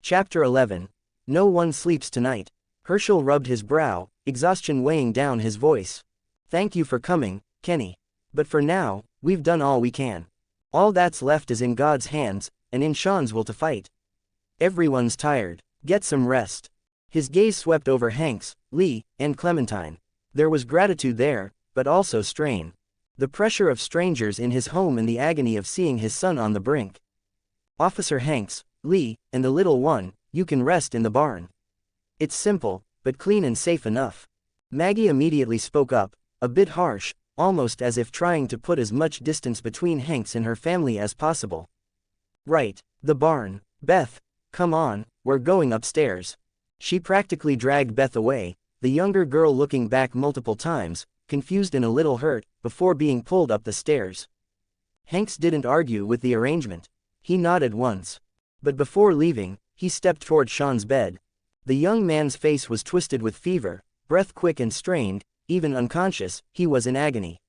Chapter 11. No one sleeps tonight. Herschel rubbed his brow, exhaustion weighing down his voice. Thank you for coming, Kenny. But for now, we've done all we can. All that's left is in God's hands, and in Sean's will to fight. Everyone's tired. Get some rest. His gaze swept over Hanks, Lee, and Clementine. There was gratitude there, but also strain. The pressure of strangers in his home and the agony of seeing his son on the brink. Officer Hanks, Lee, and the little one, you can rest in the barn. It's simple, but clean and safe enough. Maggie immediately spoke up, a bit harsh, almost as if trying to put as much distance between Hanks and her family as possible. Right, the barn. Beth, come on, we're going upstairs. She practically dragged Beth away, the younger girl looking back multiple times, confused and a little hurt, before being pulled up the stairs. Hanks didn't argue with the arrangement. He nodded once. But before leaving, he stepped toward Sean's bed. The young man's face was twisted with fever, breath quick and strained, even unconscious, he was in agony.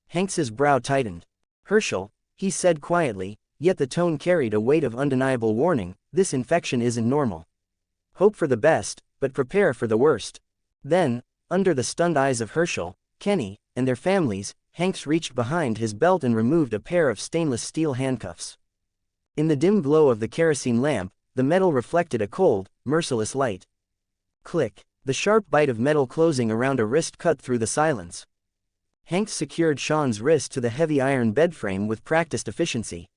Hanks's brow tightened. Herschel, he said quietly, yet the tone carried a weight of undeniable warning, this infection isn't normal. Hope for the best, but prepare for the worst. Then, under the stunned eyes of Herschel, Kenny, and their families, Hanks reached behind his belt and removed a pair of stainless steel handcuffs. In the dim glow of the kerosene lamp, the metal reflected a cold, merciless light. Click. The sharp bite of metal closing around a wrist cut through the silence. Hanks secured Sean's wrist to the heavy iron bedframe with practiced efficiency.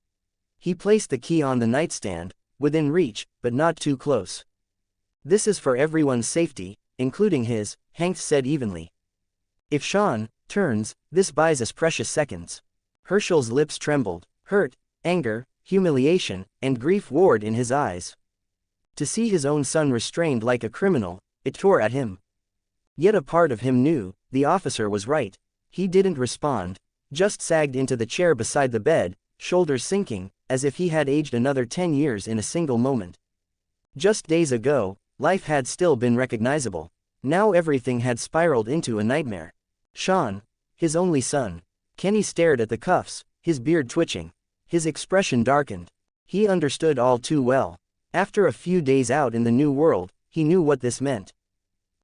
He placed the key on the nightstand, within reach, but not too close. This is for everyone's safety, including his, Hanks said evenly. If Sean turns, this buys us precious seconds. Herschel's lips trembled, hurt, anger, humiliation, and grief warred in his eyes. To see his own son restrained like a criminal, it tore at him. Yet a part of him knew, the officer was right. He didn't respond, just sagged into the chair beside the bed, shoulders sinking, as if he had aged another 10 years in a single moment. Just days ago, life had still been recognizable. Now everything had spiraled into a nightmare. Sean, his only son. Kenny stared at the cuffs, his beard twitching. His expression darkened. He understood all too well. After a few days out in the new world, he knew what this meant.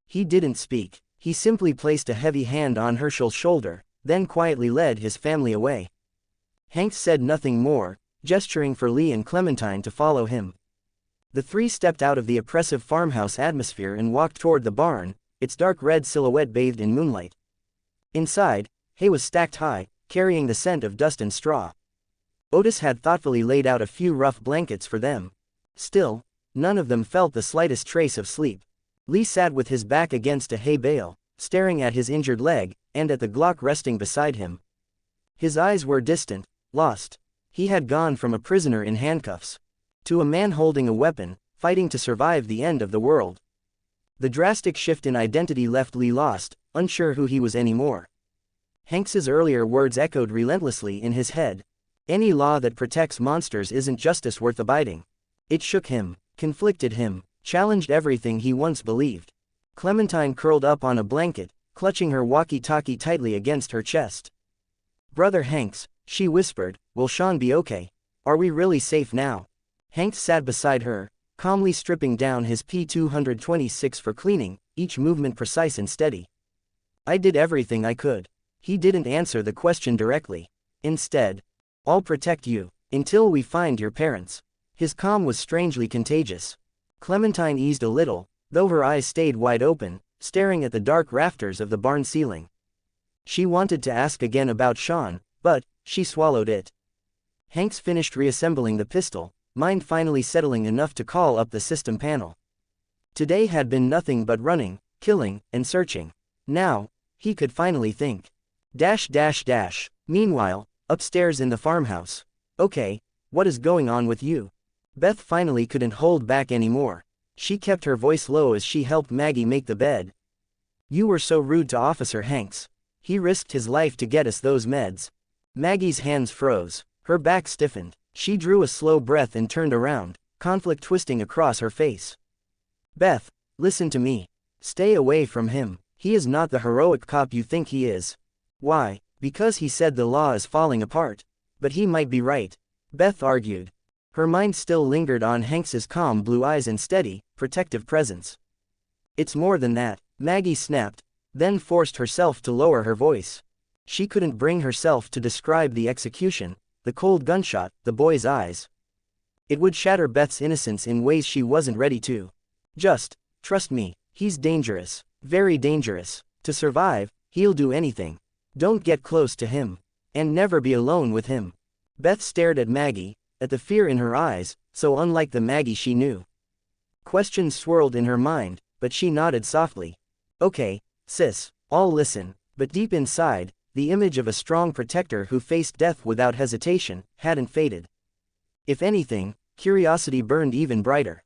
He didn't speak. He simply placed a heavy hand on Herschel's shoulder, then quietly led his family away. Hanks said nothing more, gesturing for Lee and Clementine to follow him. The three stepped out of the oppressive farmhouse atmosphere and walked toward the barn, its dark red silhouette bathed in moonlight. Inside, hay was stacked high, carrying the scent of dust and straw. Otis had thoughtfully laid out a few rough blankets for them. Still, none of them felt the slightest trace of sleep. Lee sat with his back against a hay bale, staring at his injured leg, and at the Glock resting beside him. His eyes were distant, lost. He had gone from a prisoner in handcuffs to a man holding a weapon, fighting to survive the end of the world. The drastic shift in identity left Lee lost, unsure who he was anymore. Hanks's earlier words echoed relentlessly in his head. Any law that protects monsters isn't justice worth abiding. It shook him, conflicted him, challenged everything he once believed. Clementine curled up on a blanket, clutching her walkie-talkie tightly against her chest. Brother Hanks, she whispered, will Sean be okay? Are we really safe now? Hanks sat beside her, calmly stripping down his P226 for cleaning, each movement precise and steady. I did everything I could. He didn't answer the question directly. Instead, I'll protect you, until we find your parents. His calm was strangely contagious. Clementine eased a little, though her eyes stayed wide open, staring at the dark rafters of the barn ceiling. She wanted to ask again about Sean, but she swallowed it. Hanks finished reassembling the pistol, mind finally settling enough to call up the system panel. Today had been nothing but running, killing, and searching. Now, he could finally think. Meanwhile, upstairs in the farmhouse. Okay, what is going on with you? Beth finally couldn't hold back anymore. She kept her voice low as she helped Maggie make the bed. You were so rude to Officer Hanks. He risked his life to get us those meds. Maggie's hands froze. Her back stiffened. She drew a slow breath and turned around, conflict twisting across her face. Beth, listen to me. Stay away from him. He is not the heroic cop you think he is. Why? Because he said the law is falling apart. But he might be right. Beth argued. Her mind still lingered on Hanks's calm blue eyes and steady, protective presence. "It's more than that," Maggie snapped, then forced herself to lower her voice. She couldn't bring herself to describe the execution, the cold gunshot, the boy's eyes. It would shatter Beth's innocence in ways she wasn't ready to. "Just, trust me, he's dangerous, very dangerous. To survive, he'll do anything. Don't get close to him. And never be alone with him." Beth stared at Maggie, at the fear in her eyes, so unlike the Maggie she knew. Questions swirled in her mind, but she nodded softly. "Okay, sis, I'll listen." But deep inside, the image of a strong protector who faced death without hesitation hadn't faded. If anything, curiosity burned even brighter.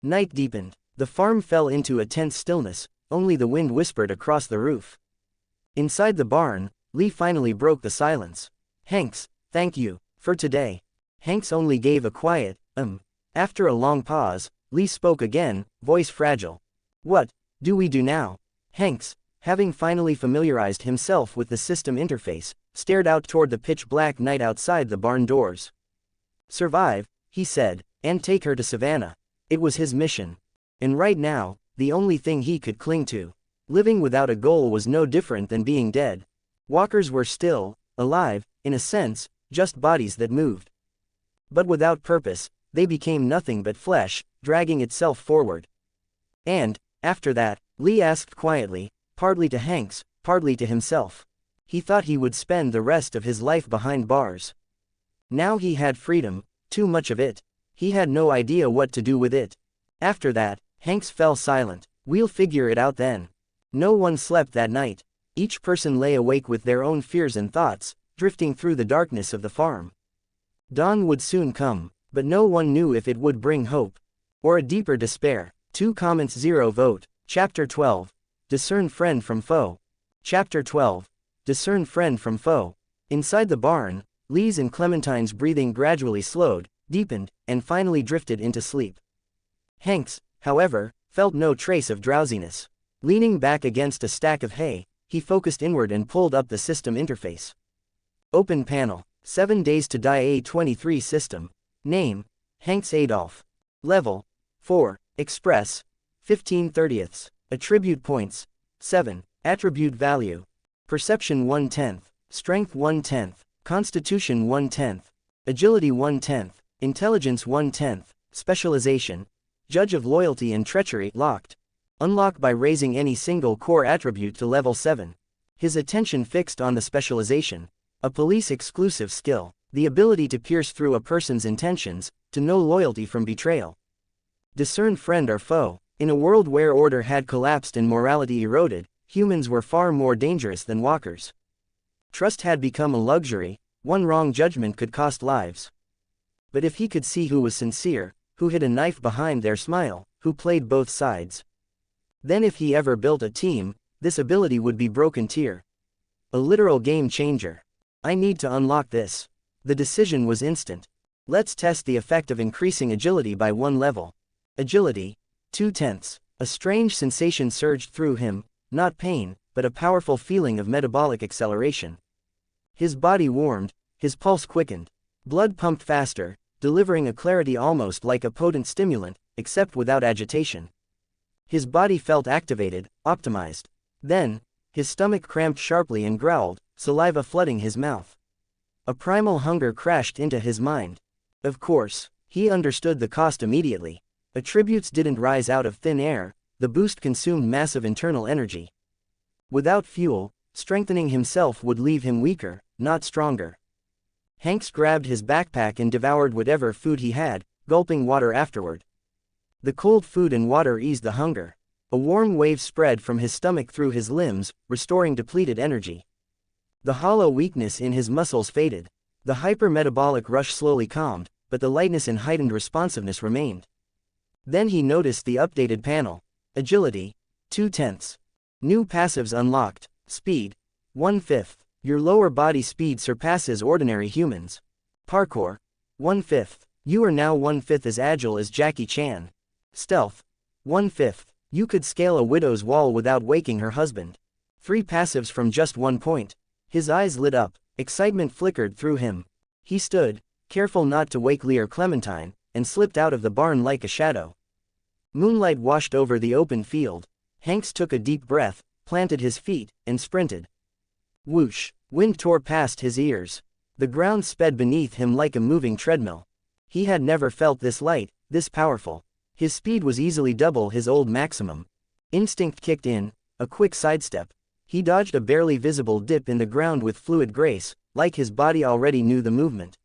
Night deepened. The farm fell into a tense stillness, only the wind whispered across the roof. Inside the barn, Lee finally broke the silence. "Hanks, thank you, for today." Hanks only gave a quiet, After a long pause, Lee spoke again, voice fragile. "What do we do now?" Hanks, having finally familiarized himself with the system interface, stared out toward the pitch-black night outside the barn doors. "Survive," he said, "and take her to Savannah." It was his mission. And right now, the only thing he could cling to. Living without a goal was no different than being dead. Walkers were still, alive, in a sense, just bodies that moved. But without purpose, they became nothing but flesh, dragging itself forward. And, after that, Lee asked quietly, partly to Hanks, partly to himself. He thought he would spend the rest of his life behind bars. Now he had freedom, too much of it. He had no idea what to do with it. After that, Hanks fell silent. "We'll figure it out then." No one slept that night. Each person lay awake with their own fears and thoughts, drifting through the darkness of the farm. Dawn would soon come, but no one knew if it would bring hope or a deeper despair. 2 comments 0 vote. Chapter 12. Discern friend from foe. Chapter 12. Discern friend from foe. Inside the barn, Lee's and Clementine's breathing gradually slowed, deepened, and finally drifted into sleep. Hanks, however, felt no trace of drowsiness. Leaning back against a stack of hay, he focused inward and pulled up the system interface. Open panel. 7 days to die. A23 system. Name: Hanks Adolf. Level: 4. Express: 15/30. Attribute points: 7. Attribute value: Perception 1/10, Strength 1/10, Constitution 1/10, Agility 1/10, Intelligence 1/10, Specialization: Judge of Loyalty and Treachery. Locked. Unlock by raising any single core attribute to level 7. His attention fixed on the specialization, a police-exclusive skill, the ability to pierce through a person's intentions, to know loyalty from betrayal. Discern friend or foe. In a world where order had collapsed and morality eroded, humans were far more dangerous than walkers. Trust had become a luxury. One wrong judgment could cost lives. But if he could see who was sincere, who hid a knife behind their smile, who played both sides, then if he ever built a team, this ability would be broken tier. A literal game changer. I need to unlock this. The decision was instant. Let's test the effect of increasing agility by 1 level. Agility: 2/10. A strange sensation surged through him, not pain, but a powerful feeling of metabolic acceleration. His body warmed, his pulse quickened. Blood pumped faster, delivering a clarity almost like a potent stimulant, except without agitation. His body felt activated, optimized. Then, his stomach cramped sharply and growled, saliva flooding his mouth. A primal hunger crashed into his mind. Of course, he understood the cost immediately. Attributes didn't rise out of thin air, the boost consumed massive internal energy. Without fuel, strengthening himself would leave him weaker, not stronger. Hanks grabbed his backpack and devoured whatever food he had, gulping water afterward. The cold food and water eased the hunger. A warm wave spread from his stomach through his limbs, restoring depleted energy. The hollow weakness in his muscles faded. The hyper-metabolic rush slowly calmed, but the lightness and heightened responsiveness remained. Then he noticed the updated panel. Agility: 2/10. New passives unlocked. Speed: 1/5. Your lower body speed surpasses ordinary humans. Parkour: 1/5. You are now 1/5 as agile as Jackie Chan. Stealth: 1/5. You could scale a widow's wall without waking her husband. 3 passives from just 1 point. His eyes lit up, excitement flickered through him. He stood, careful not to wake Lee or Clementine, and slipped out of the barn like a shadow. Moonlight washed over the open field. Hanks took a deep breath, planted his feet, and sprinted. Whoosh! Wind tore past his ears. The ground sped beneath him like a moving treadmill. He had never felt this light, this powerful. His speed was easily double his old maximum. Instinct kicked in, a quick sidestep. He dodged a barely visible dip in the ground with fluid grace, like his body already knew the movement.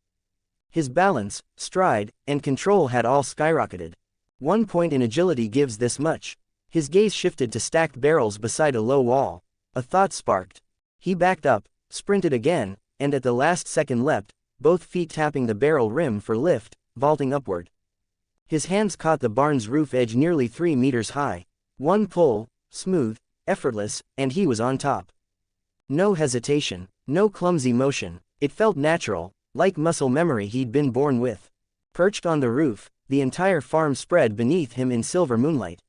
His balance, stride, and control had all skyrocketed. 1 point in agility gives this much. His gaze shifted to stacked barrels beside a low wall. A thought sparked. He backed up, sprinted again, and at the last second leapt, both feet tapping the barrel rim for lift, vaulting upward. His hands caught the barn's roof edge nearly 3 meters high. One pull, smooth, effortless, and he was on top. No hesitation, no clumsy motion. It felt natural, like muscle memory he'd been born with. Perched on the roof, the entire farm spread beneath him in silver moonlight.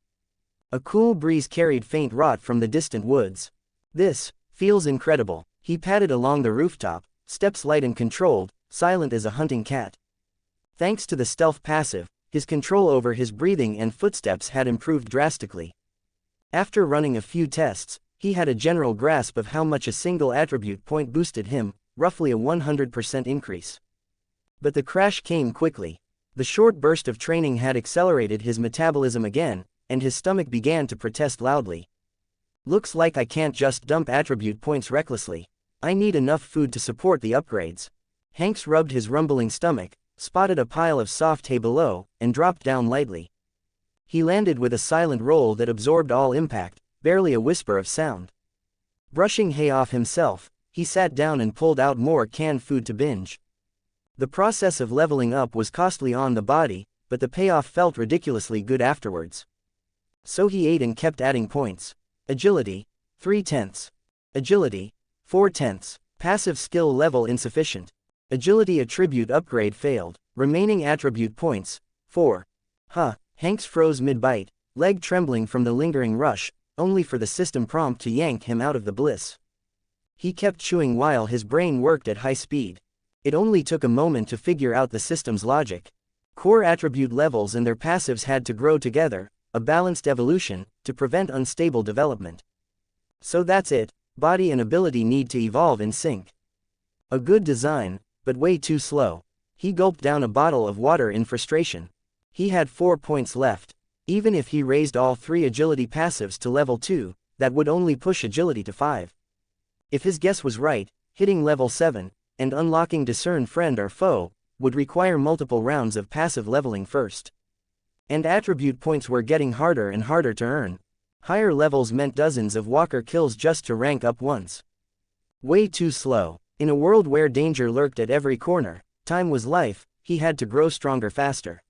A cool breeze carried faint rot from the distant woods. This feels incredible. He padded along the rooftop, steps light and controlled, silent as a hunting cat. Thanks to the stealth passive, his control over his breathing and footsteps had improved drastically. After running a few tests, he had a general grasp of how much a single attribute point boosted him, roughly a 100% increase. But the crash came quickly. The short burst of training had accelerated his metabolism again, and his stomach began to protest loudly. Looks like I can't just dump attribute points recklessly. I need enough food to support the upgrades. Hanks rubbed his rumbling stomach, spotted a pile of soft hay below, and dropped down lightly. He landed with a silent roll that absorbed all impact, barely a whisper of sound. Brushing hay off himself, he sat down and pulled out more canned food to binge. The process of leveling up was costly on the body, but the payoff felt ridiculously good afterwards. So he ate and kept adding points. Agility, 3/10. Agility, 4/10. Passive skill level insufficient. Agility attribute upgrade failed. Remaining attribute points, 4. Hanks froze mid-bite, leg trembling from the lingering rush, only for the system prompt to yank him out of the bliss. He kept chewing while his brain worked at high speed. It only took a moment to figure out the system's logic. Core attribute levels and their passives had to grow together, a balanced evolution, to prevent unstable development. So that's it, body and ability need to evolve in sync. A good design, but way too slow. He gulped down a bottle of water in frustration. He had 4 points left. Even if he raised all 3 agility passives to level 2, that would only push agility to 5. If his guess was right, hitting level 7, and unlocking discern friend or foe, would require multiple rounds of passive leveling first. And attribute points were getting harder and harder to earn. Higher levels meant dozens of walker kills just to rank up once. Way too slow. In a world where danger lurked at every corner, time was life, he had to grow stronger faster.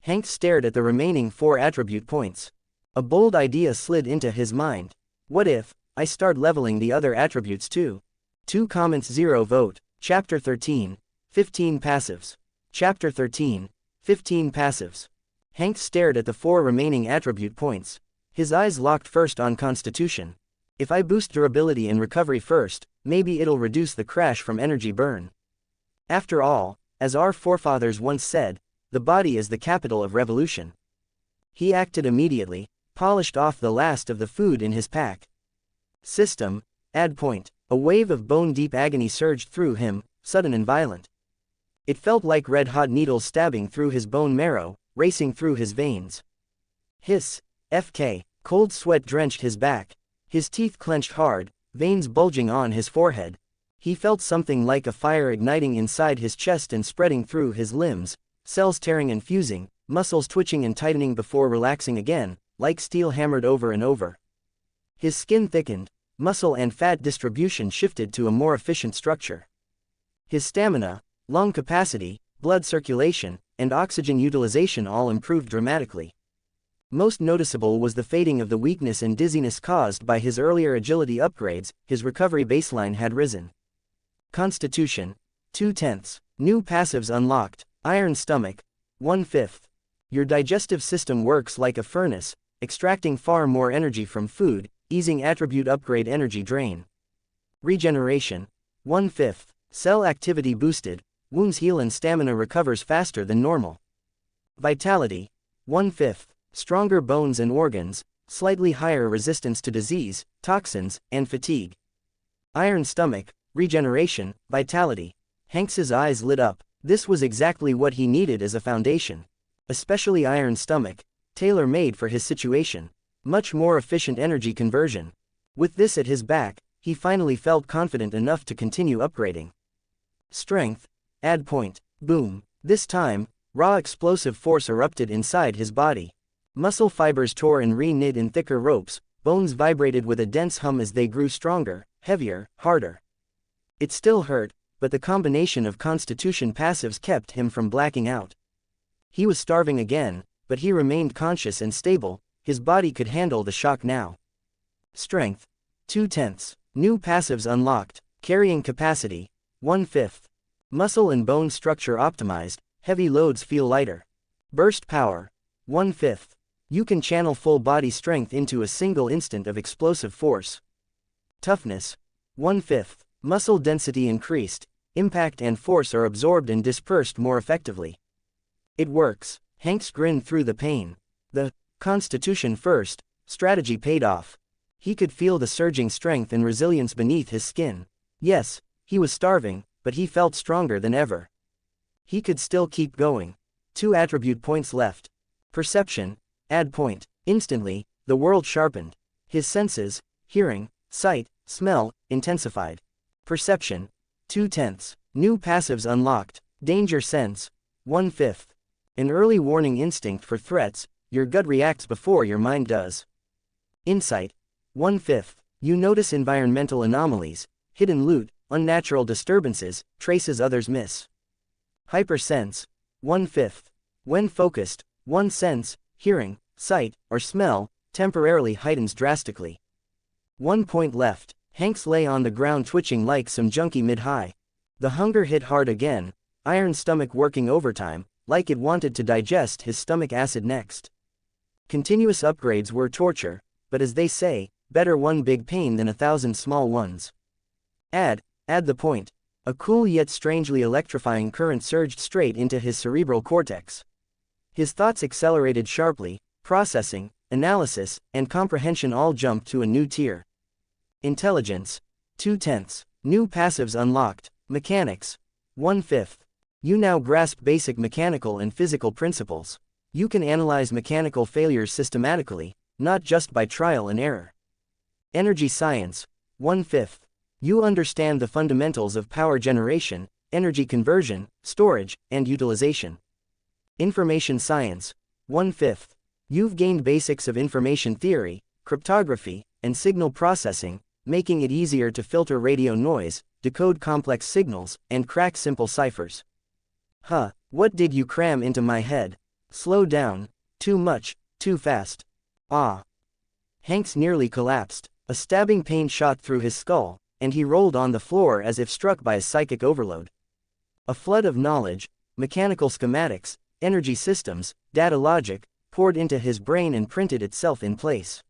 Hank stared at the remaining 4 attribute points. A bold idea slid into his mind. What if I start leveling the other attributes too? 2 comments 0 vote. Chapter 13. 15 passives. Chapter 13. 15 passives. Hank stared at the 4 remaining attribute points. His eyes locked first on Constitution. If I boost durability and recovery first, maybe it'll reduce the crash from energy burn. After all, as our forefathers once said, the body is the capital of revolution. He acted immediately, polished off the last of the food in his pack. System, add point. A wave of bone-deep agony surged through him, sudden and violent. It felt like red-hot needles stabbing through his bone marrow, racing through his veins. Hiss, FK, cold sweat drenched his back. His teeth clenched hard, veins bulging on his forehead. He felt something like a fire igniting inside his chest and spreading through his limbs, cells tearing and fusing, muscles twitching and tightening before relaxing again, like steel hammered over and over. His skin thickened, muscle and fat distribution shifted to a more efficient structure. His stamina, lung capacity, blood circulation, and oxygen utilization all improved dramatically. Most noticeable was the fading of the weakness and dizziness caused by his earlier agility upgrades. His recovery baseline had risen. Constitution, 2/10. New passives unlocked. Iron stomach, 1/5. Your digestive system works like a furnace, extracting far more energy from food, easing attribute upgrade energy drain. Regeneration, 1/5. Cell activity boosted, wounds heal and stamina recovers faster than normal. Vitality, 1/5, stronger bones and organs, slightly higher resistance to disease, toxins, and fatigue. Iron stomach, regeneration, vitality. Hanks's eyes lit up. This was exactly what he needed as a foundation. Especially iron stomach, tailor-made for his situation. Much more efficient energy conversion. With this at his back, he finally felt confident enough to continue upgrading. Strength, add point, boom. This time, raw explosive force erupted inside his body. Muscle fibers tore and re-knit in thicker ropes, bones vibrated with a dense hum as they grew stronger, heavier, harder. It still hurt, but the combination of constitution passives kept him from blacking out. He was starving again, but he remained conscious and stable, his body could handle the shock now. Strength, 2/10. New passives unlocked, carrying capacity, 1/5. Muscle and bone structure optimized, heavy loads feel lighter. Burst power, 1/5. You can channel full body strength into a single instant of explosive force. Toughness, 1/5. Muscle density increased, impact and force are absorbed and dispersed more effectively. It works. Hanks grinned through the pain. The constitution first strategy paid off. He could feel the surging strength and resilience beneath his skin. Yes, he was starving, but he felt stronger than ever. He could still keep going. 2 attribute points left. Perception, add point. Instantly, the world sharpened. His senses, hearing, sight, smell, intensified. Perception, 2/10. New passives unlocked. Danger sense, 1/5. An early warning instinct for threats, your gut reacts before your mind does. Insight, 1/5. You notice environmental anomalies, hidden loot, unnatural disturbances, traces others miss. Hypersense, 1/5. When focused, one sense, hearing, sight, or smell, temporarily heightens drastically. 1 point left. Hanks lay on the ground twitching like some junkie mid-high. The hunger hit hard again, iron stomach working overtime, like it wanted to digest his stomach acid next. Continuous upgrades were torture, but as they say, better one big pain than 1,000 small ones. Add the point. A cool yet strangely electrifying current surged straight into his cerebral cortex. His thoughts accelerated sharply, processing, analysis, and comprehension all jumped to a new tier. Intelligence, 2/10. New passives unlocked. Mechanics, 1/5. You now grasp basic mechanical and physical principles. You can analyze mechanical failures systematically, not just by trial and error. Energy science, 1/5. You understand the fundamentals of power generation, energy conversion, storage, and utilization. Information science, 1/5. You've gained basics of information theory, cryptography, and signal processing, making it easier to filter radio noise, decode complex signals, and crack simple ciphers. Huh, what did you cram into my head? Slow down, too much, too fast. Ah. Hanks nearly collapsed. A stabbing pain shot through his skull, and he rolled on the floor as if struck by a psychic overload. A flood of knowledge, mechanical schematics, energy systems, data logic, poured into his brain and printed itself in place.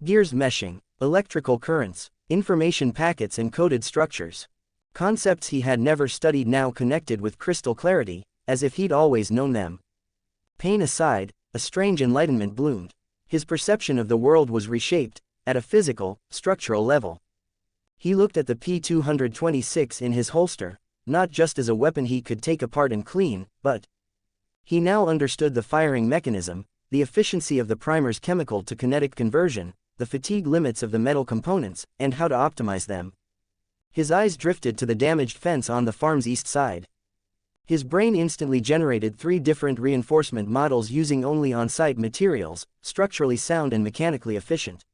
Gears meshing, electrical currents, information packets and coded structures. Concepts he had never studied now connected with crystal clarity, as if he'd always known them. Pain aside, a strange enlightenment bloomed. His perception of the world was reshaped, at a physical, structural level. He looked at the P-226 in his holster, not just as a weapon he could take apart and clean, but he now understood the firing mechanism, the efficiency of the primer's chemical to kinetic conversion, the fatigue limits of the metal components, and how to optimize them. His eyes drifted to the damaged fence on the farm's east side. His brain instantly generated 3 different reinforcement models using only on-site materials, structurally sound and mechanically efficient.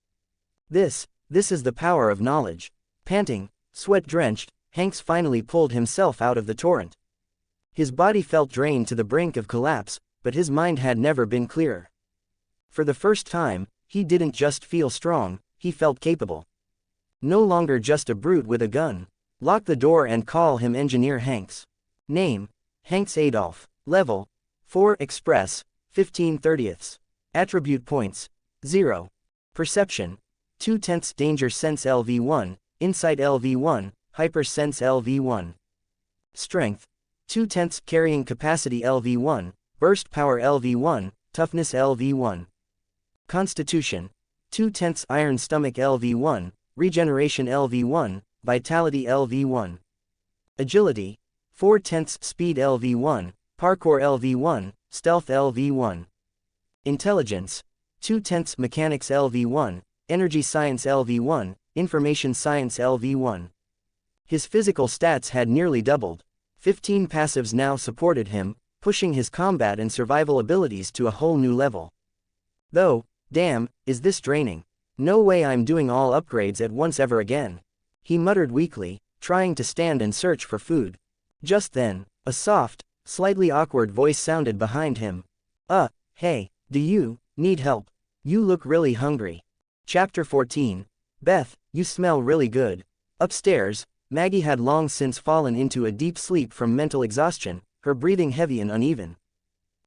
This is the power of knowledge. Panting, sweat-drenched, Hanks finally pulled himself out of the torrent. His body felt drained to the brink of collapse, but his mind had never been clearer. For the first time, he didn't just feel strong, he felt capable. No longer just a brute with a gun. Lock the door and call him Engineer Hanks. Name, Hanks Adolf. Level, 4 Express, 15/30. Attribute points, 0. Perception, 2/10. Danger Sense LV1, Insight LV1, Hypersense LV1. Strength, 2/10 carrying capacity LV1, burst power LV1, toughness LV1. Constitution, 2/10 iron stomach LV1, regeneration LV1, vitality LV1. Agility, 4/10 speed LV1, parkour LV1, stealth LV1. Intelligence, 2/10 mechanics LV1, energy science LV1, information science LV1. His physical stats had nearly doubled. 15 passives now supported him, pushing his combat and survival abilities to a whole new level. Though, damn, is this draining. No way I'm doing all upgrades at once ever again. He muttered weakly, trying to stand and search for food. Just then, a soft, slightly awkward voice sounded behind him. Hey, do you need help? You look really hungry. Chapter 14. Beth, you smell really good. Upstairs, Maggie had long since fallen into a deep sleep from mental exhaustion, her breathing heavy and uneven.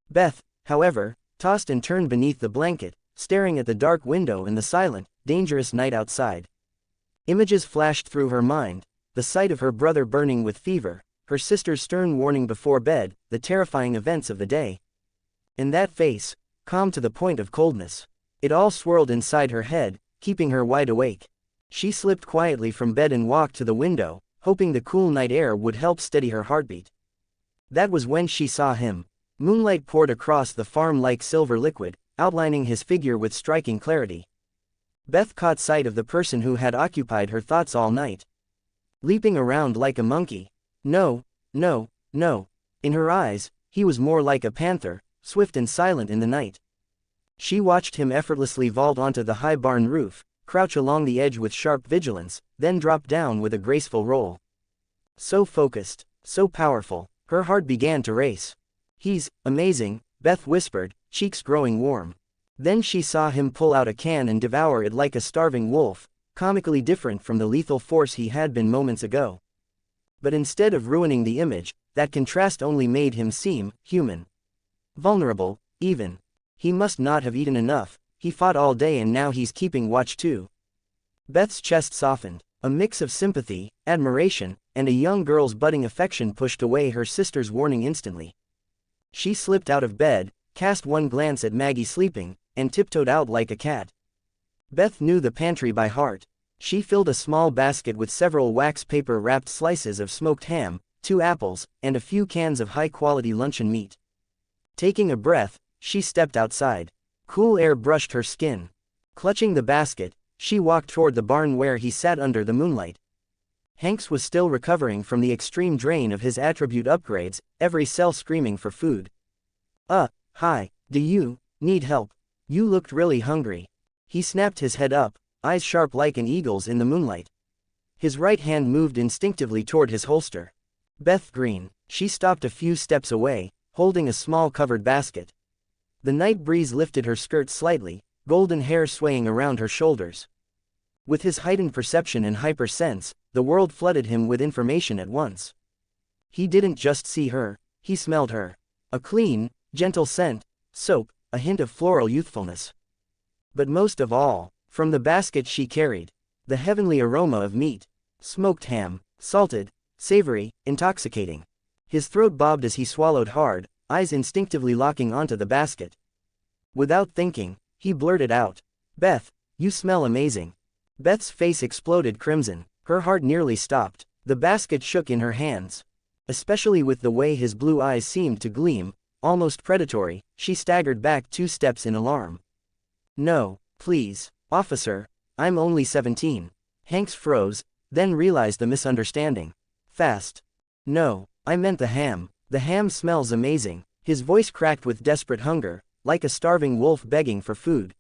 Beth, however, tossed and turned beneath the blanket, staring at the dark window and the silent, dangerous night outside. Images flashed through her mind, the sight of her brother burning with fever, her sister's stern warning before bed, the terrifying events of the day. And that face, calm to the point of coldness. It all swirled inside her head, keeping her wide awake. She slipped quietly from bed and walked to the window, hoping the cool night air would help steady her heartbeat. That was when she saw him. Moonlight poured across the farm-like silver liquid, outlining his figure with striking clarity. Beth caught sight of the person who had occupied her thoughts all night. Leaping around like a monkey. No. In her eyes, he was more like a panther, swift and silent in the night. She watched him effortlessly vault onto the high barn roof, crouch along the edge with sharp vigilance, then drop down with a graceful roll. So focused, so powerful, her heart began to race. He's amazing, Beth whispered, cheeks growing warm. Then she saw him pull out a can and devour it like a starving wolf, comically different from the lethal force he had been moments ago. But instead of ruining the image, that contrast only made him seem human. Vulnerable, even. He must not have eaten enough, he fought all day and now he's keeping watch too. Beth's chest softened. A mix of sympathy, admiration, and a young girl's budding affection pushed away her sister's warning instantly. She slipped out of bed, cast one glance at Maggie sleeping, and tiptoed out like a cat. Beth knew the pantry by heart. She filled a small basket with several wax paper-wrapped slices of smoked ham, 2 apples, and a few cans of high-quality luncheon meat. Taking a breath, she stepped outside. Cool air brushed her skin. Clutching the basket, she walked toward the barn where he sat under the moonlight. Hanks was still recovering from the extreme drain of his attribute upgrades, every cell screaming for food. Hi, do you need help? You looked really hungry. He snapped his head up, eyes sharp like an eagle's in the moonlight. His right hand moved instinctively toward his holster. Beth grinned. She stopped a few steps away, holding a small covered basket. The night breeze lifted her skirt slightly, golden hair swaying around her shoulders. With his heightened perception and hyper-sense, the world flooded him with information at once. He didn't just see her, he smelled her. A clean, gentle scent, soap, a hint of floral youthfulness. But most of all, from the basket she carried, the heavenly aroma of meat. Smoked ham, salted, savory, intoxicating. His throat bobbed as he swallowed hard, eyes instinctively locking onto the basket. Without thinking, he blurted out, "Beth, you smell amazing." Beth's face exploded crimson, her heart nearly stopped. The basket shook in her hands. Especially with the way his blue eyes seemed to gleam, almost predatory, she staggered back 2 steps in alarm. "No, please, officer, I'm only 17. Hanks froze, then realized the misunderstanding. Fast. "No, I meant the ham. The ham smells amazing." His voice cracked with desperate hunger, like a starving wolf begging for food.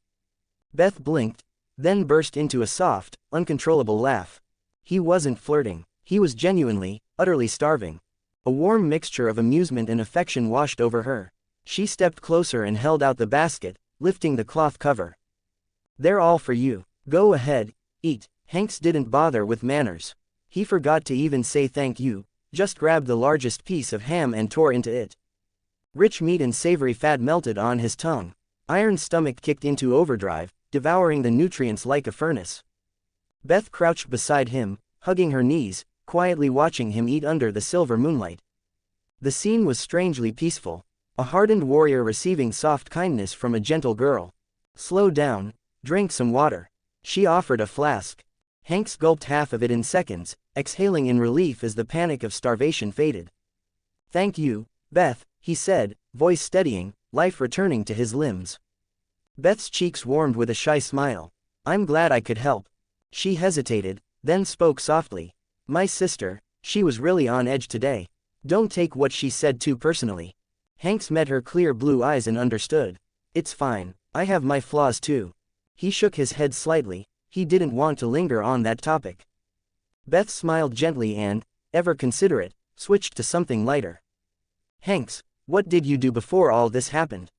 Beth blinked, then burst into a soft, uncontrollable laugh. He wasn't flirting. He was genuinely, utterly starving. A warm mixture of amusement and affection washed over her. She stepped closer and held out the basket, lifting the cloth cover. "They're all for you. Go ahead, eat." Hanks didn't bother with manners. He forgot to even say thank you, just grabbed the largest piece of ham and tore into it. Rich meat and savory fat melted on his tongue. Iron's stomach kicked into overdrive, devouring the nutrients like a furnace. Beth crouched beside him, hugging her knees, quietly watching him eat under the silver moonlight. The scene was strangely peaceful. A hardened warrior receiving soft kindness from a gentle girl. Slow down, drink some water. She offered a flask. Hanks gulped half of it in seconds, exhaling in relief as the panic of starvation faded. Thank you, Beth, he said, voice steadying, life returning to his limbs. Beth's cheeks warmed with a shy smile. I'm glad I could help. She hesitated, then spoke softly. My sister, she was really on edge today. Don't take what she said too personally. Hanks met her clear blue eyes and understood. It's fine, I have my flaws too. He shook his head slightly, he didn't want to linger on that topic. Beth smiled gently and, ever considerate, switched to something lighter. Hanks, what did you do before all this happened?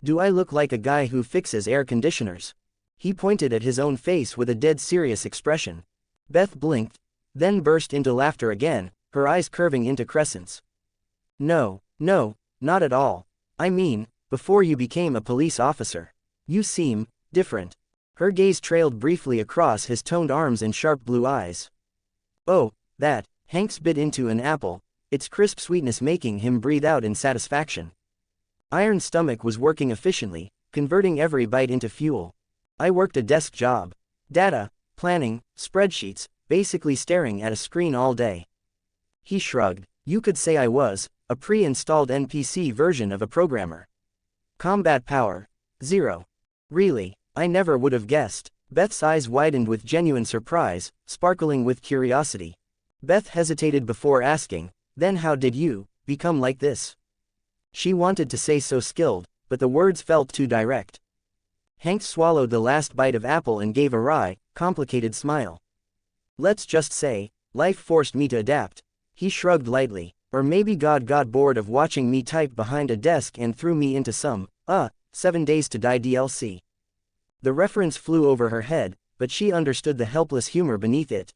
Do I look like a guy who fixes air conditioners? He pointed at his own face with a dead serious expression. Beth blinked, then burst into laughter again, her eyes curving into crescents. No, not at all. I mean, before you became a police officer. You seem different. Her gaze trailed briefly across his toned arms and sharp blue eyes. Oh, that. Hanks bit into an apple, its crisp sweetness making him breathe out in satisfaction. Iron's stomach was working efficiently, converting every bite into fuel. I worked a desk job. Data, planning, spreadsheets, basically staring at a screen all day. He shrugged. You could say I was a pre-installed NPC version of a programmer. Combat power, 0. Really, I never would have guessed. Beth's eyes widened with genuine surprise, sparkling with curiosity. Beth hesitated before asking, then how did you become like this? She wanted to say so skilled, but the words felt too direct. Hanks swallowed the last bite of apple and gave a wry, complicated smile. Let's just say, life forced me to adapt. He shrugged lightly. Or maybe God got bored of watching me type behind a desk and threw me into some, 7 Days to Die DLC. The reference flew over her head, but she understood the helpless humor beneath it.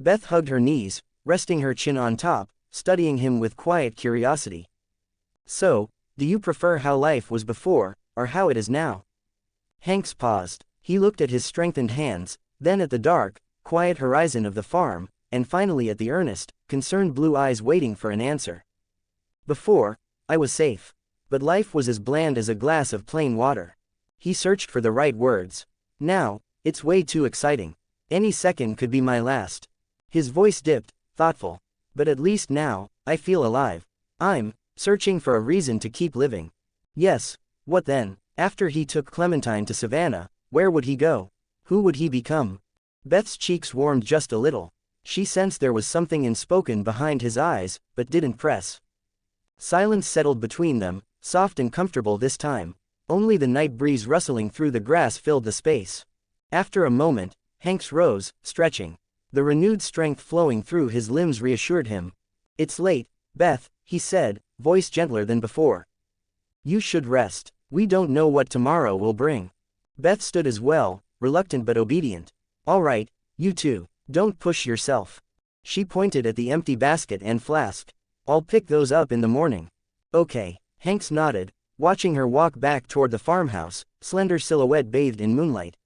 Beth hugged her knees, resting her chin on top, studying him with quiet curiosity. So, do you prefer how life was before, or how it is now? Hanks paused. He looked at his strengthened hands, then at the dark, quiet horizon of the farm, and finally at the earnest, concerned blue eyes waiting for an answer. Before, I was safe. But life was as bland as a glass of plain water. He searched for the right words. Now, it's way too exciting. Any second could be my last. His voice dipped, thoughtful. But at least now, I feel alive. I'm searching for a reason to keep living. Yes, what then? After he took Clementine to Savannah, where would he go? Who would he become? Beth's cheeks warmed just a little. She sensed there was something unspoken behind his eyes, but didn't press. Silence settled between them, soft and comfortable this time. Only the night breeze rustling through the grass filled the space. After a moment, Hanks rose, stretching. The renewed strength flowing through his limbs reassured him. It's late, Beth, he said, voice gentler than before. You should rest. We don't know what tomorrow will bring. Beth stood as well, reluctant but obedient. All right, you too. Don't push yourself. She pointed at the empty basket and flask. I'll pick those up in the morning. Okay. Hanks nodded, watching her walk back toward the farmhouse, slender silhouette bathed in moonlight.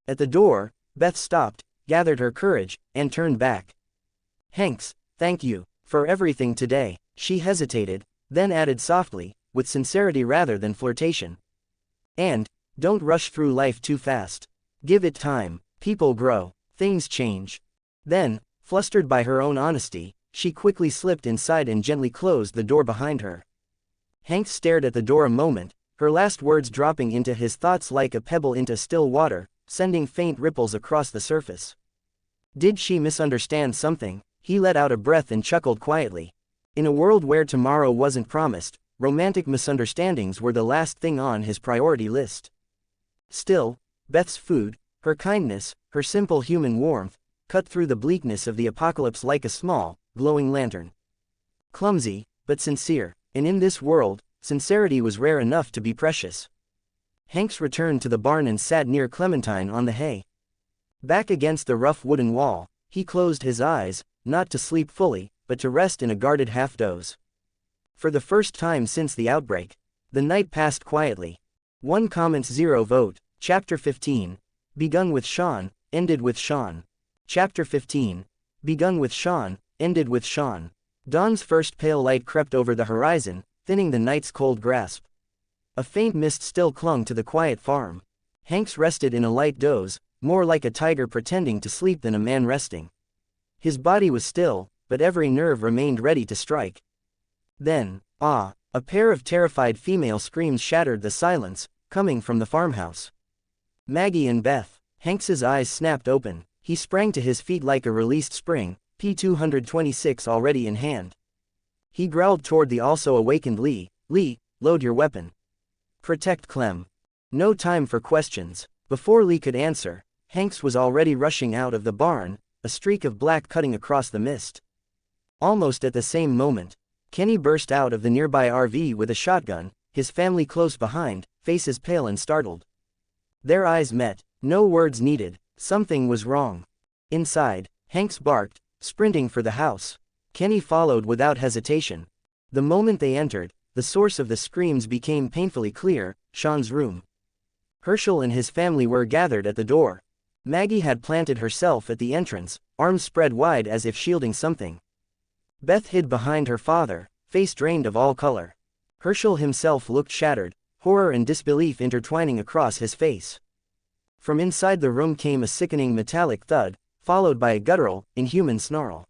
At the door, Beth stopped, gathered her courage, and turned back. Hanks, thank you for everything today. She hesitated, then added softly, with sincerity rather than flirtation. And, don't rush through life too fast. Give it time. People grow. Things change. Then, flustered by her own honesty, she quickly slipped inside and gently closed the door behind her. Hanks stared at the door a moment, her last words dropping into his thoughts like a pebble into still water, sending faint ripples across the surface. Did she misunderstand something? He let out a breath and chuckled quietly. In a world where tomorrow wasn't promised, romantic misunderstandings were the last thing on his priority list. Still, Beth's food, her kindness, her simple human warmth, cut through the bleakness of the apocalypse like a small, glowing lantern. Clumsy, but sincere, and in this world, sincerity was rare enough to be precious. Hanks returned to the barn and sat near Clementine on the hay. Back against the rough wooden wall, he closed his eyes, not to sleep fully, but to rest in a guarded half-doze. For the first time since the outbreak, the night passed quietly. 1 comment 0 vote. Chapter 15. Begun with Sean, ended with Sean. Chapter 15. Begun with Sean, ended with Sean. Dawn's first pale light crept over the horizon, thinning the night's cold grasp. A faint mist still clung to the quiet farm. Hanks rested in a light doze, more like a tiger pretending to sleep than a man resting. His body was still, but every nerve remained ready to strike. Then, a pair of terrified female screams shattered the silence, coming from the farmhouse. Maggie and Beth. Hanks's eyes snapped open. He sprang to his feet like a released spring, P-226 already in hand. He growled toward the also awakened Lee. "Lee, load your weapon. Protect Clem." No time for questions. Before Lee could answer, Hanks was already rushing out of the barn, a streak of black cutting across the mist. Almost at the same moment, Kenny burst out of the nearby RV with a shotgun, his family close behind, faces pale and startled. Their eyes met. No words needed. Something was wrong. Inside, Hanks barked, sprinting for the house. Kenny followed without hesitation. The moment they entered, the source of the screams became painfully clear: Sean's room. Herschel and his family were gathered at the door. Maggie had planted herself at the entrance, arms spread wide as if shielding something. Beth hid behind her father, face drained of all color. Herschel himself looked shattered, horror and disbelief intertwining across his face. From inside the room came a sickening metallic thud, followed by a guttural, inhuman snarl.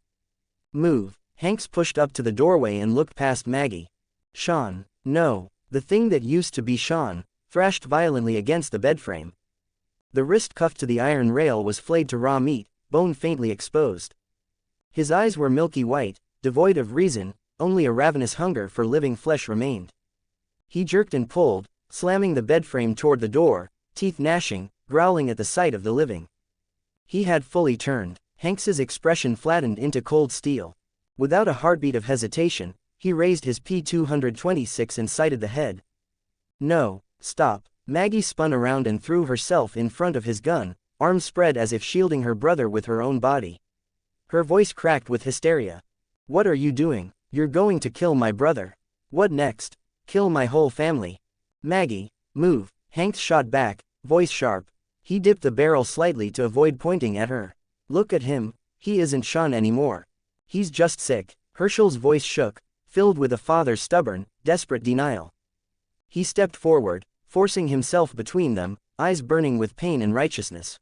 "Move." Hanks pushed up to the doorway and looked past Maggie. Sean. No. The thing that used to be Sean, thrashed violently against the bedframe. The wrist cuffed to the iron rail was flayed to raw meat, bone faintly exposed. His eyes were milky white, devoid of reason, only a ravenous hunger for living flesh remained. He jerked and pulled, slamming the bedframe toward the door, teeth gnashing, growling at the sight of the living. He had fully turned. Hanks's expression flattened into cold steel. Without a heartbeat of hesitation, he raised his P-226 and sighted the head. "No, stop." Maggie spun around and threw herself in front of his gun, arms spread as if shielding her brother with her own body. Her voice cracked with hysteria. "What are you doing? You're going to kill my brother. What next? Kill my whole family. Maggie, move." Hanks shot back, voice sharp. He dipped the barrel slightly to avoid pointing at her. "Look at him. He isn't Sean anymore. He's just sick." Herschel's voice shook, filled with a father's stubborn, desperate denial. He stepped forward, forcing himself between them, eyes burning with pain and righteousness.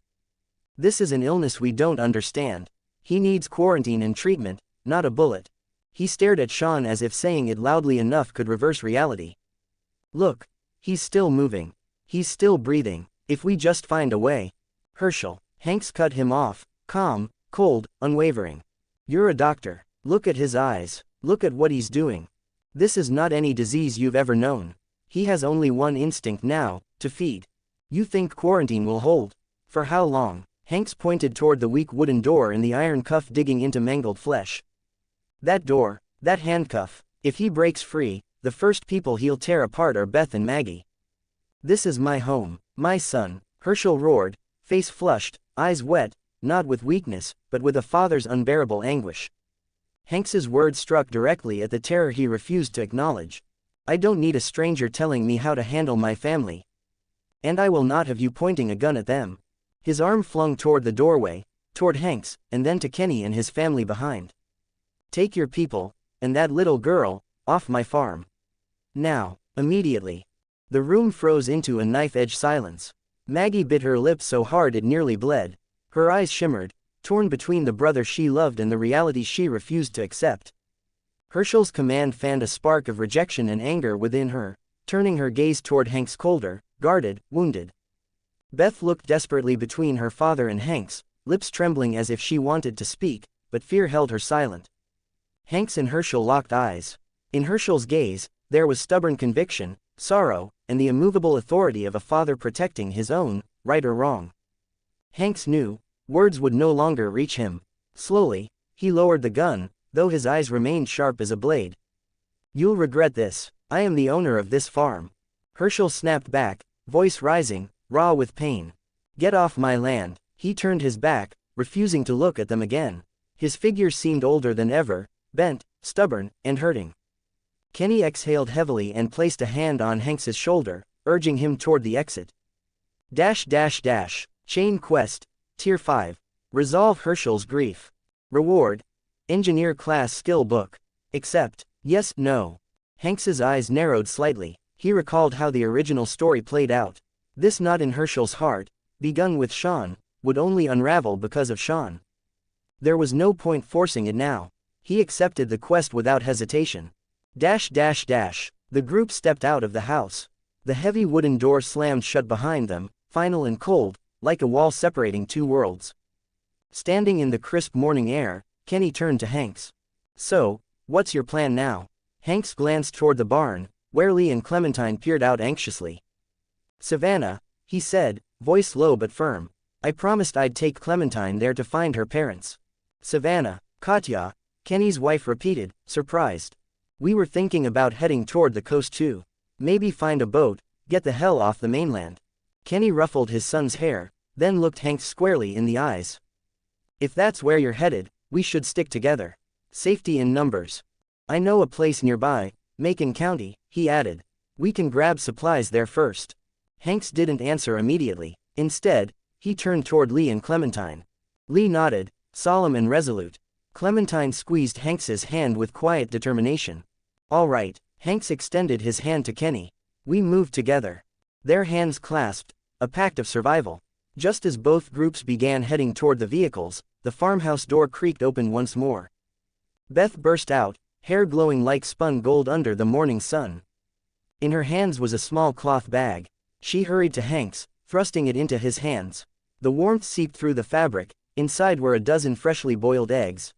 "This is an illness we don't understand. He needs quarantine and treatment, not a bullet." He stared at Sean as if saying it loudly enough could reverse reality. "Look. He's still moving. He's still breathing. If we just find a way." "Herschel." Hanks cut him off, calm, cold, unwavering. "You're a doctor. Look at his eyes. Look at what he's doing. This is not any disease you've ever known. He has only one instinct now, to feed. You think quarantine will hold? For how long?" Hanks pointed toward the weak wooden door and the iron cuff digging into mangled flesh. "That door, that handcuff. If he breaks free, the first people he'll tear apart are Beth and Maggie. This is my home, my son." Herschel roared, face flushed, eyes wet, not with weakness, but with a father's unbearable anguish. Hanks's words struck directly at the terror he refused to acknowledge. "I don't need a stranger telling me how to handle my family. And I will not have you pointing a gun at them." His arm flung toward the doorway, toward Hanks, and then to Kenny and his family behind. "Take your people, and that little girl, off my farm. Now, immediately." The room froze into a knife-edge silence. Maggie bit her lip so hard it nearly bled. Her eyes shimmered, torn between the brother she loved and the reality she refused to accept. Herschel's command fanned a spark of rejection and anger within her, turning her gaze toward Hanks colder, guarded, wounded. Beth looked desperately between her father and Hanks, lips trembling as if she wanted to speak, but fear held her silent. Hanks and Herschel locked eyes. In Herschel's gaze, there was stubborn conviction, sorrow, and the immovable authority of a father protecting his own, right or wrong. Hanks knew, words would no longer reach him. Slowly, he lowered the gun, though his eyes remained sharp as a blade. "You'll regret this. I am the owner of this farm." Herschel snapped back, voice rising, raw with pain. "Get off my land." He turned his back, refusing to look at them again. His figure seemed older than ever, bent, stubborn, and hurting. Kenny exhaled heavily and placed a hand on Hanks's shoulder, urging him toward the exit. Chain Quest, Tier 5. Resolve Herschel's grief. Reward: Engineer Class Skill Book. Except, yes, no. Hanks's eyes narrowed slightly. He recalled how the original story played out. This knot in Herschel's heart, begun with Sean, would only unravel because of Sean. There was no point forcing it now. He accepted the quest without hesitation. The group stepped out of the house. The heavy wooden door slammed shut behind them, final and cold, like a wall separating two worlds. Standing in the crisp morning air, Kenny turned to Hanks. So, what's your plan now? Hanks glanced toward the barn, where Lee and Clementine peered out anxiously. Savannah, he said, voice low but firm. I promised I'd take Clementine there to find her parents. Savannah, Katya, Kenny's wife repeated, surprised. We were thinking about heading toward the coast too. Maybe find a boat, get the hell off the mainland. Kenny ruffled his son's hair, then looked Hanks squarely in the eyes. If that's where you're headed, we should stick together. Safety in numbers. I know a place nearby, Macon County, he added. We can grab supplies there first. Hanks didn't answer immediately. Instead, he turned toward Lee and Clementine. Lee nodded, solemn and resolute. Clementine squeezed Hanks's hand with quiet determination. All right, Hanks extended his hand to Kenny. We moved together. Their hands clasped, a pact of survival. Just as both groups began heading toward the vehicles, the farmhouse door creaked open once more. Beth burst out, hair glowing like spun gold under the morning sun. In her hands was a small cloth bag. She hurried to Hanks, thrusting it into his hands. The warmth seeped through the fabric. Inside were a dozen freshly boiled eggs.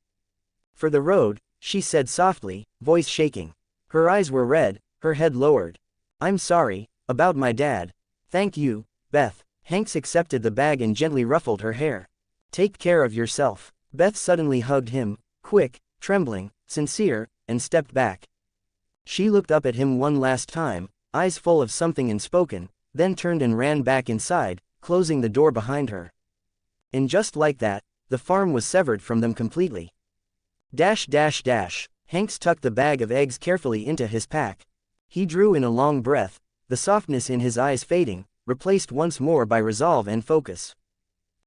For the road, she said softly, voice shaking. Her eyes were red, her head lowered. I'm sorry, about my dad. Thank you, Beth. Hanks accepted the bag and gently ruffled her hair. Take care of yourself. Beth suddenly hugged him, quick, trembling, sincere, and stepped back. She looked up at him one last time, eyes full of something unspoken, then turned and ran back inside, closing the door behind her. And just like that, the farm was severed from them completely. Hanks tucked the bag of eggs carefully into his pack. He drew in a long breath, the softness in his eyes fading, replaced once more by resolve and focus.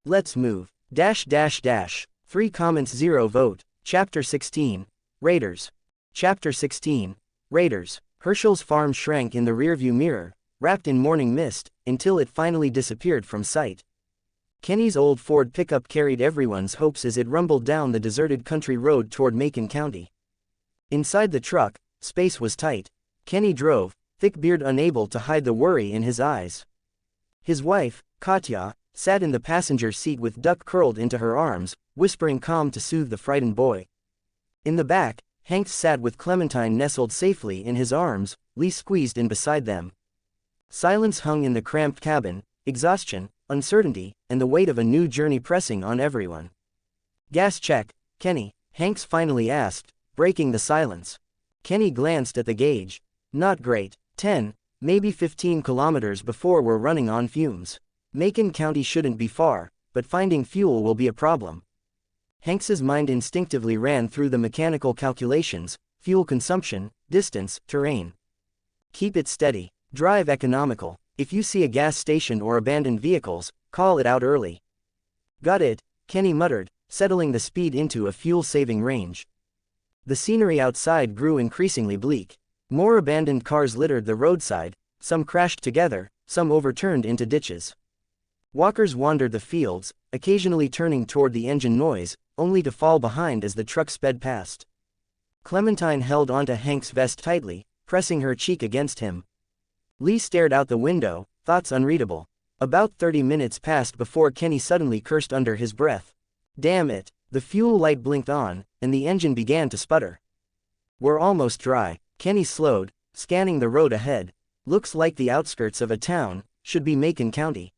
Let's move. 3 comments 0 vote. Chapter 16. Raiders. Chapter 16. Raiders. Herschel's farm shrank in the rearview mirror, wrapped in morning mist, until it finally disappeared from sight. Kenny's old Ford pickup carried everyone's hopes as it rumbled down the deserted country road toward Macon County. Inside the truck, space was tight. Kenny drove, thick beard unable to hide the worry in his eyes. His wife, Katya, sat in the passenger seat with Duck curled into her arms, whispering calm to soothe the frightened boy. In the back, Hanks sat with Clementine nestled safely in his arms, Lee squeezed in beside them. Silence hung in the cramped cabin, exhaustion, uncertainty, and the weight of a new journey pressing on everyone. Gas check, Kenny, Hanks finally asked, breaking the silence. Kenny glanced at the gauge. Not great. 10, maybe 15 kilometers before we're running on fumes. Macon County shouldn't be far, but finding fuel will be a problem. Hanks's mind instinctively ran through the mechanical calculations: fuel consumption, distance, terrain. Keep it steady. Drive economical. If you see a gas station or abandoned vehicles, call it out early. Got it, Kenny muttered, settling the speed into a fuel-saving range. The scenery outside grew increasingly bleak. More abandoned cars littered the roadside, some crashed together, some overturned into ditches. Walkers wandered the fields, occasionally turning toward the engine noise, only to fall behind as the truck sped past. Clementine held onto Hank's vest tightly, pressing her cheek against him. Lee stared out the window, thoughts unreadable. About 30 minutes passed before Kenny suddenly cursed under his breath. Damn it! The fuel light blinked on, and the engine began to sputter. We're almost dry. Kenny slowed, scanning the road ahead. Looks like the outskirts of a town, should be Macon County.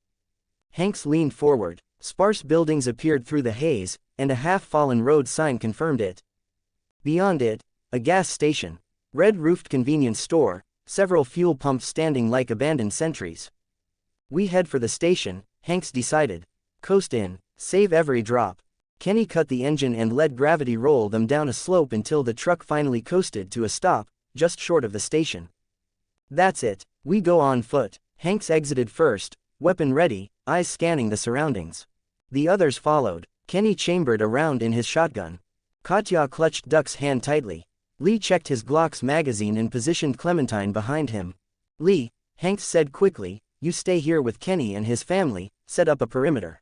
Hanks leaned forward. Sparse buildings appeared through the haze, and a half-fallen road sign confirmed it. Beyond it, a gas station. Red-roofed convenience store, several fuel pumps standing like abandoned sentries. We head for the station, Hanks decided. Coast in, save every drop. Kenny cut the engine and let gravity roll them down a slope until the truck finally coasted to a stop, just short of the station. That's it, we go on foot. Hanks exited first, weapon ready, eyes scanning the surroundings. The others followed. Kenny chambered around in his shotgun. Katya clutched Duck's hand tightly. Lee checked his Glock's magazine and positioned Clementine behind him. Lee, Hanks said quickly, you stay here with Kenny and his family, set up a perimeter.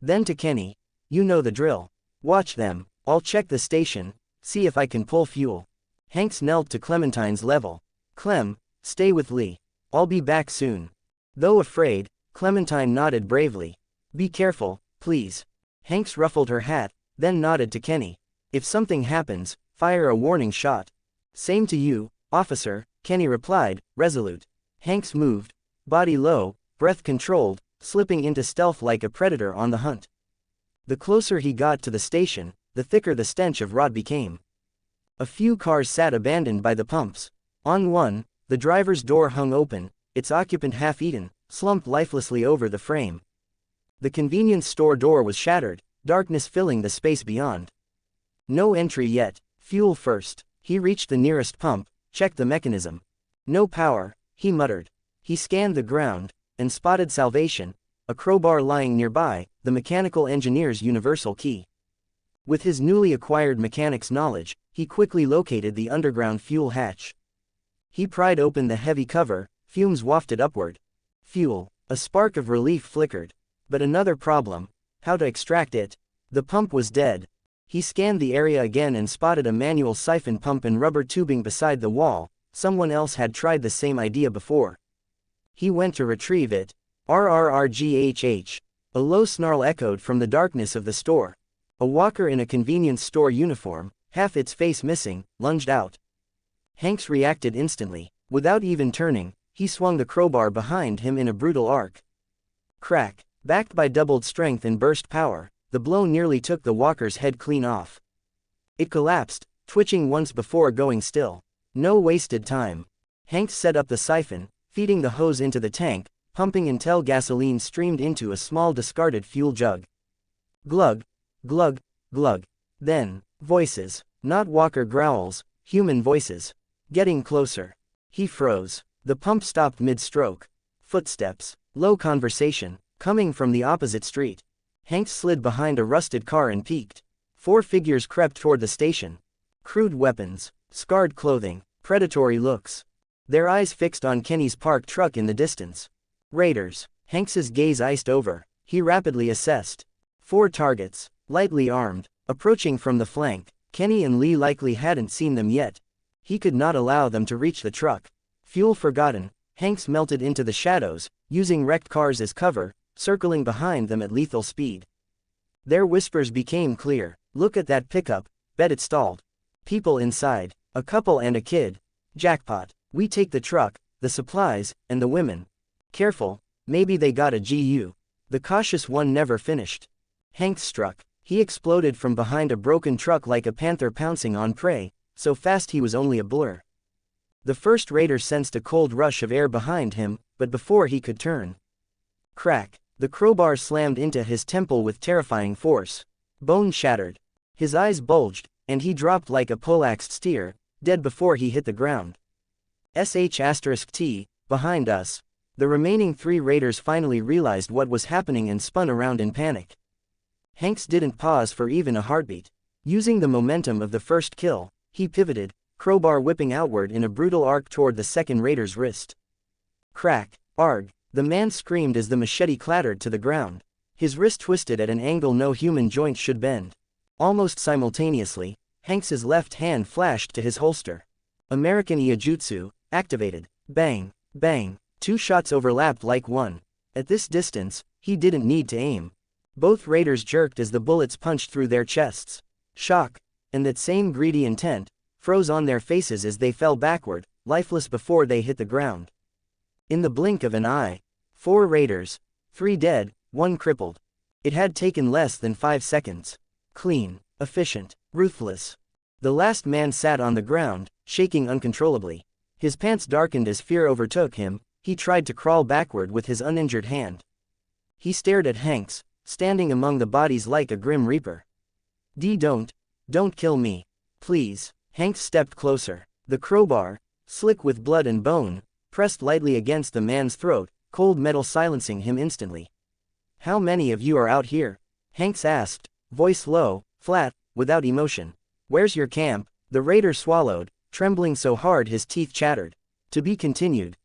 Then to Kenny, you know the drill. Watch them, I'll check the station, see if I can pull fuel. Hanks knelt to Clementine's level. Clem, stay with Lee. I'll be back soon. Though afraid, Clementine nodded bravely. Be careful, please. Hanks ruffled her hat, then nodded to Kenny. If something happens, fire a warning shot. Same to you, officer, Kenny replied, resolute. Hanks moved, body low, breath controlled, slipping into stealth like a predator on the hunt. The closer he got to the station, the thicker the stench of rot became. A few cars sat abandoned by the pumps. On one, the driver's door hung open, its occupant half-eaten, slumped lifelessly over the frame. The convenience store door was shattered, darkness filling the space beyond. No entry yet, fuel first. He reached the nearest pump, checked the mechanism. No power, he muttered. He scanned the ground, and spotted salvation, a crowbar lying nearby, the mechanical engineer's universal key. With his newly acquired mechanic's knowledge, he quickly located the underground fuel hatch. He pried open the heavy cover, fumes wafted upward. Fuel, a spark of relief flickered. But another problem, how to extract it. The pump was dead. He scanned the area again and spotted a manual siphon pump and rubber tubing beside the wall. Someone else had tried the same idea before. He went to retrieve it. RRRGHH. A low snarl echoed from the darkness of the store. A walker in a convenience store uniform, half its face missing, lunged out. Hanks reacted instantly. Without even turning, he swung the crowbar behind him in a brutal arc. Crack. Backed by doubled strength and burst power, the blow nearly took the walker's head clean off. It collapsed, twitching once before going still. No wasted time. Hanks set up the siphon, feeding the hose into the tank, pumping until gasoline streamed into a small discarded fuel jug. Glug, glug, glug. Then, voices. Not walker growls, human voices. Getting closer. He froze. The pump stopped mid-stroke. Footsteps. Low conversation, coming from the opposite street. Hanks slid behind a rusted car and peeked. 4 figures crept toward the station. Crude weapons, scarred clothing, predatory looks. Their eyes fixed on Kenny's parked truck in the distance. Raiders. Hanks's gaze iced over. He rapidly assessed. 4 targets, lightly armed, approaching from the flank. Kenny and Lee likely hadn't seen them yet. He could not allow them to reach the truck. Fuel forgotten, Hanks melted into the shadows, using wrecked cars as cover, circling behind them at lethal speed. Their whispers became clear. Look at that pickup, bet it stalled. People inside, a couple and a kid. Jackpot. We take the truck, the supplies, and the women. Careful, maybe they got a GU. The cautious one never finished. Hanks struck. He exploded from behind a broken truck like a panther pouncing on prey, so fast he was only a blur. The first raider sensed a cold rush of air behind him, but before he could turn. Crack. The crowbar slammed into his temple with terrifying force. Bone shattered. His eyes bulged, and he dropped like a poleaxed steer, dead before he hit the ground. *T, behind us. The remaining 3 raiders finally realized what was happening and spun around in panic. Hanks didn't pause for even a heartbeat. Using the momentum of the first kill, he pivoted, crowbar whipping outward in a brutal arc toward the second raider's wrist. Crack. Arg. The man screamed as the machete clattered to the ground. His wrist twisted at an angle no human joint should bend. Almost simultaneously, Hanks's left hand flashed to his holster. American Iijutsu, activated. Bang, bang. 2 shots overlapped like one. At this distance, he didn't need to aim. Both raiders jerked as the bullets punched through their chests. Shock, and that same greedy intent, froze on their faces as they fell backward, lifeless before they hit the ground. In the blink of an eye, 4 raiders, 3 dead, 1 crippled. It had taken less than 5 seconds. Clean, efficient, ruthless. The last man sat on the ground, shaking uncontrollably. His pants darkened as fear overtook him. He tried to crawl backward with his uninjured hand. He stared at Hanks, standing among the bodies like a grim reaper. Don't kill me. Please. Hanks stepped closer. The crowbar, slick with blood and bone, pressed lightly against the man's throat, cold metal silencing him instantly. How many of you are out here? Hanks asked, voice low, flat, without emotion. Where's your camp? The raider swallowed, trembling so hard his teeth chattered. To be continued.